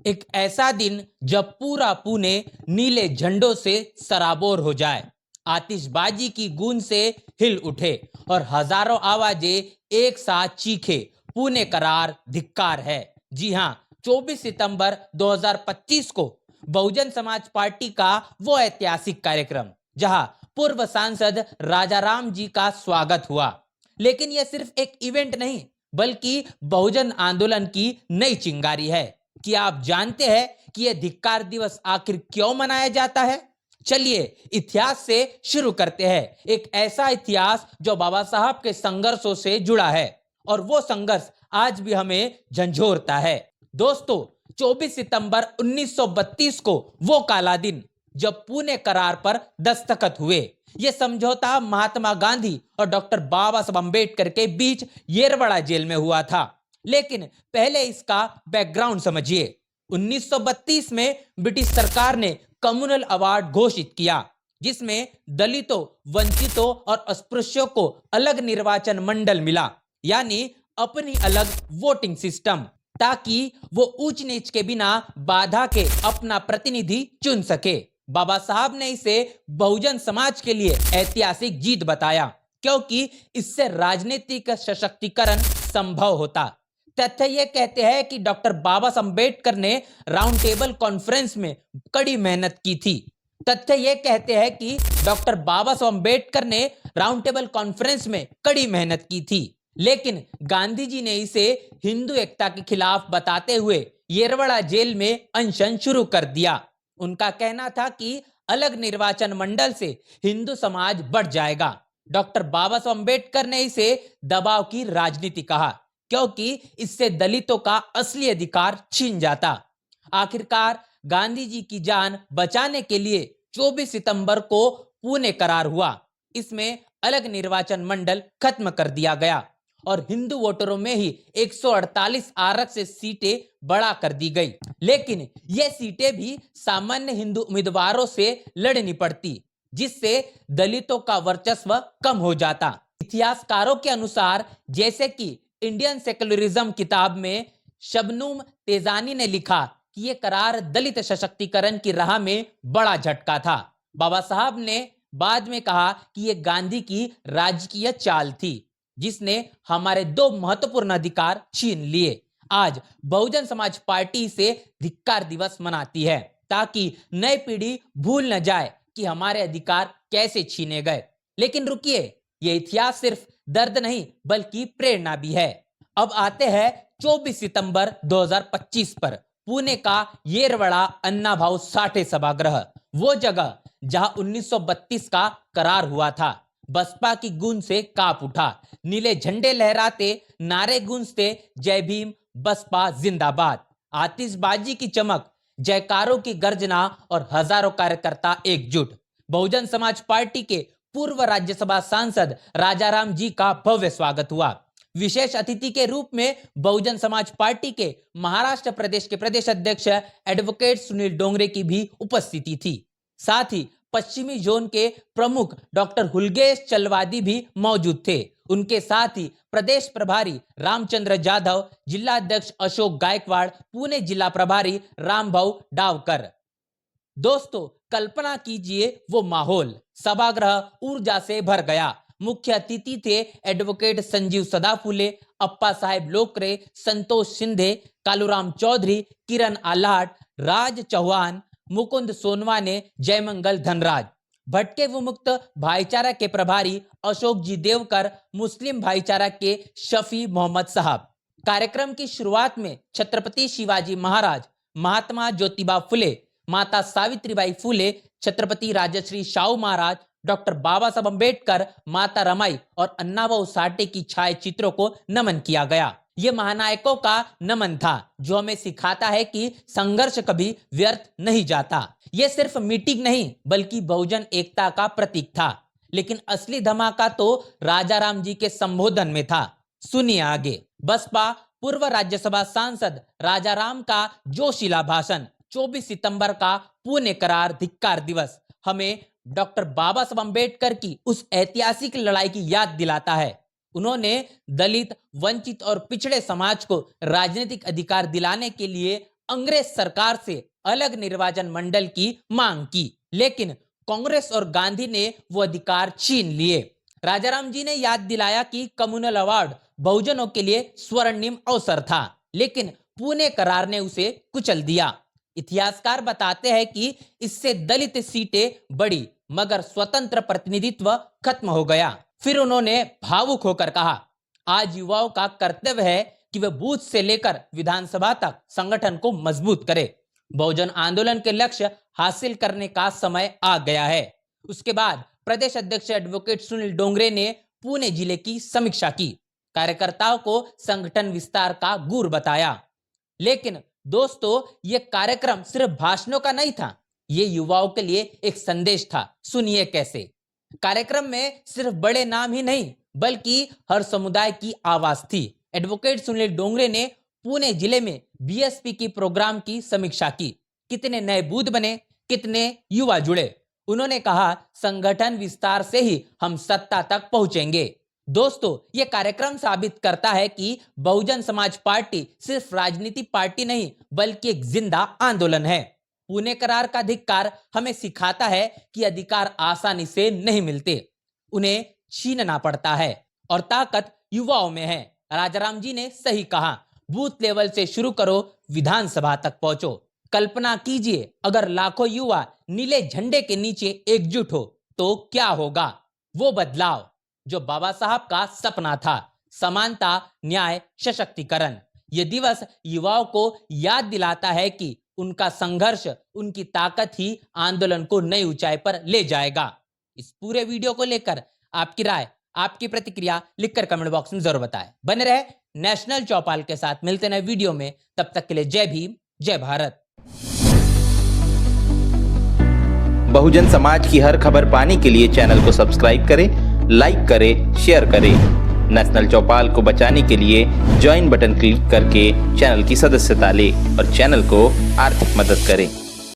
एक ऐसा दिन जब पूरा पुणे नीले झंडों से सराबोर हो जाए, आतिशबाजी की गूंज से हिल उठे और हजारों आवाजें एक साथ चीखे, पुणे करार धिक्कार है। जी हां, 24 सितंबर 2025 को बहुजन समाज पार्टी का वो ऐतिहासिक कार्यक्रम जहां पूर्व सांसद राजाराम जी का स्वागत हुआ। लेकिन यह सिर्फ एक इवेंट नहीं, बल्कि बहुजन आंदोलन की नई चिंगारी है। क्या आप जानते हैं कि यह धिक्कार दिवस आखिर क्यों मनाया जाता है? चलिए इतिहास से शुरू करते हैं। एक ऐसा इतिहास जो बाबा साहब के संघर्षों से जुड़ा है और वो संघर्ष आज भी हमें झंझोरता है। दोस्तों, 24 सितंबर 1932 को वो काला दिन जब पुणे करार पर दस्तखत हुए। यह समझौता महात्मा गांधी और डॉक्टर बाबा साहब अम्बेडकर के बीच येरवड़ा जेल में हुआ था। लेकिन पहले इसका बैकग्राउंड समझिए। 1932 में ब्रिटिश सरकार ने कम्युनल अवार्ड घोषित किया, जिसमें दलितों, वंचितों और अस्पृश्यों को अलग निर्वाचन मंडल मिला, यानी अपनी अलग वोटिंग सिस्टम, ताकि वो ऊंच नीच के बिना बाधा के अपना प्रतिनिधि चुन सके। बाबा साहब ने इसे बहुजन समाज के लिए ऐतिहासिक जीत बताया, क्योंकि इससे राजनीतिक सशक्तिकरण संभव होता। तथ्य ये कहते हैं कि डॉक्टर बाबा साहब अम्बेडकर ने राउंड टेबल कॉन्फ्रेंस में कड़ी मेहनत की थी। तथ्य ये कहते हैं कि डॉक्टर बाबा साहब अम्बेडकर ने राउंड टेबल कॉन्फ्रेंस में कड़ी मेहनत की थी, लेकिन गांधी जी ने इसे हिंदू एकता के खिलाफ बताते हुए येरवड़ा जेल में अनशन शुरू कर दिया। उनका कहना था कि अलग निर्वाचन मंडल से हिंदू समाज बढ़ जाएगा। डॉक्टर बाबा साहब अम्बेडकर ने इसे दबाव की राजनीति कहा, क्योंकि इससे दलितों का असली अधिकार छीन जाता। आखिरकार गांधी जी की जान बचाने के लिए 24 सितंबर को पुणे करार हुआ। इसमें अलग निर्वाचन मंडल खत्म कर दिया गया और हिंदू वोटरों में ही 148 आरक्षित सीटें बढ़ा कर दी गई। लेकिन ये सीटें भी सामान्य हिंदू उम्मीदवारों से लड़नी पड़ती, जिससे दलितों का वर्चस्व कम हो जाता। इतिहासकारों के अनुसार, जैसे कि इंडियन सेक्युलरिज्म किताब में शबनूम तेजानी ने लिखा कि यह करार दलित सशक्तिकरण की राह में बड़ा झटका था। बाबा साहब ने बाद में कहा कि यह गांधी की राजकीय चाल थी, जिसने हमारे दो महत्वपूर्ण अधिकार छीन लिए। आज बहुजन समाज पार्टी से धिक्कार दिवस मनाती है, ताकि नई पीढ़ी भूल न जाए कि हमारे अधिकार कैसे छीने गए। लेकिन रुकिए, यह इतिहास सिर्फ दर्द नहीं बल्कि प्रेरणा भी है। अब आते हैं 24 सितंबर 2025 पर पुणे का येरवड़ा अन्ना भाऊ साठे सभागृह, वो जगह जहां 1932 का करार हुआ था। बसपा की गूंज से कांप उठा, नीले झंडे लहराते, नारे गूंजते, जय भीम, बसपा जिंदाबाद। आतिशबाजी की चमक, जयकारों की गर्जना और हजारों कार्यकर्ता एकजुट। बहुजन समाज पार्टी के पूर्व राज्यसभा सांसद राजाराम जी का भव्य स्वागत हुआ। विशेष अतिथि के रूप में बहुजन समाज पार्टी के महाराष्ट्र प्रदेश के प्रदेश अध्यक्ष एडवोकेट सुनील डोंगरे की भी उपस्थिति थी। साथ ही पश्चिमी जोन के प्रमुख डॉक्टर हुलगेश चलवादी भी मौजूद थे। उनके साथ ही प्रदेश प्रभारी रामचंद्र जाधव, जिला अध्यक्ष अशोक गायकवाड़, पुणे जिला प्रभारी रामभाऊ डावकर। दोस्तों, कल्पना कीजिए वो माहौल। सभागृह ऊर्जा से भर गया। मुख्य अतिथि थे एडवोकेट संजीव सदाफुले, अप्पा साहेब लोकरे, संतोष शिंदे, कालूराम चौधरी, किरण आलाट, राज चौहान, मुकुंद सोनवाने, जयमंगल धनराज, भटके विमुक्त भाईचारा के प्रभारी अशोक जी देवकर, मुस्लिम भाईचारा के शफी मोहम्मद साहब। कार्यक्रम की शुरुआत में छत्रपति शिवाजी महाराज, महात्मा ज्योतिबा फुले, माता सावित्रीबाई फुले, छत्रपति राजश्री शाहू महाराज, डॉक्टर बाबा साहब अम्बेडकर, माता रमाई और अन्नाभाऊ साठे की छाया चित्रों को नमन किया गया। यह महानायकों का नमन था, जो हमें सिखाता है कि संघर्ष कभी व्यर्थ नहीं जाता। यह सिर्फ मीटिंग नहीं बल्कि बहुजन एकता का प्रतीक था। लेकिन असली धमाका तो राजाराम जी के संबोधन में था। सुनिए आगे। बसपा पूर्व राज्यसभा सांसद राजाराम का जोशीला भाषण। 24 सितंबर का पुणे करार धिक्कार दिवस हमें डॉक्टर बाबा साहब अम्बेडकर की उस ऐतिहासिक लड़ाई की याद दिलाता है। उन्होंने दलित, वंचित और पिछड़े समाज को राजनीतिक अधिकार दिलाने के लिए अंग्रेज सरकार से अलग निर्वाचन मंडल की मांग की, लेकिन कांग्रेस और गांधी ने वो अधिकार छीन लिए। राजाराम जी ने याद दिलाया कि कम्युनल अवार्ड बहुजनों के लिए स्वर्णिम अवसर था, लेकिन पुणे करार ने उसे कुचल दिया। इतिहासकार बताते हैं कि इससे दलित सीटें बढ़ी, मगर स्वतंत्र प्रतिनिधित्व खत्म हो गया। फिर उन्होंने भावुक होकर कहा, आज युवाओं का कर्तव्य है कि वे बूथ से लेकर विधानसभा तक संगठन को मजबूत करे। बहुजन आंदोलन के लक्ष्य हासिल करने का समय आ गया है। उसके बाद प्रदेश अध्यक्ष एडवोकेट सुनील डोंगरे ने पुणे जिले की समीक्षा की, कार्यकर्ताओं को संगठन विस्तार का गुर बताया। लेकिन दोस्तों, ये कार्यक्रम सिर्फ भाषणों का नहीं था, ये युवाओं के लिए एक संदेश था। सुनिए कैसे। कार्यक्रम में सिर्फ बड़े नाम ही नहीं, बल्कि हर समुदाय की आवाज थी। एडवोकेट सुनील डोंगरे ने पुणे जिले में बीएसपी की प्रोग्राम की समीक्षा की। कितने नए बूथ बने, कितने युवा जुड़े। उन्होंने कहा, संगठन विस्तार से ही हम सत्ता तक पहुंचेंगे। दोस्तों, यह कार्यक्रम साबित करता है कि बहुजन समाज पार्टी सिर्फ राजनीतिक पार्टी नहीं, बल्कि एक जिंदा आंदोलन है। पुणे करार का धिक्कार हमें सिखाता है कि अधिकार आसानी से नहीं मिलते, उन्हें छीनना पड़ता है, और ताकत युवाओं में है। राजाराम जी ने सही कहा, बूथ लेवल से शुरू करो, विधानसभा तक पहुंचो। कल्पना कीजिए, अगर लाखों युवा नीले झंडे के नीचे एकजुट हो तो क्या होगा। वो बदलाव जो बाबा साहब का सपना था, समानता, न्याय, सशक्तिकरण। ये दिवस युवाओं को याद दिलाता है कि उनका संघर्ष, उनकी ताकत ही आंदोलन को नई ऊंचाई पर ले जाएगा। इस पूरे वीडियो को लेकर आपकी राय, आपकी प्रतिक्रिया लिखकर कमेंट बॉक्स में जरूर बताएं। बने रहे नेशनल चौपाल के साथ। मिलते नए वीडियो में, तब तक के लिए जय भीम, जय भारत। बहुजन समाज की हर खबर पाने के लिए चैनल को सब्सक्राइब करें, लाइक करें, शेयर करें। नेशनल चौपाल को बचाने के लिए ज्वाइन बटन क्लिक करके चैनल की सदस्यता लें और चैनल को आर्थिक मदद करें।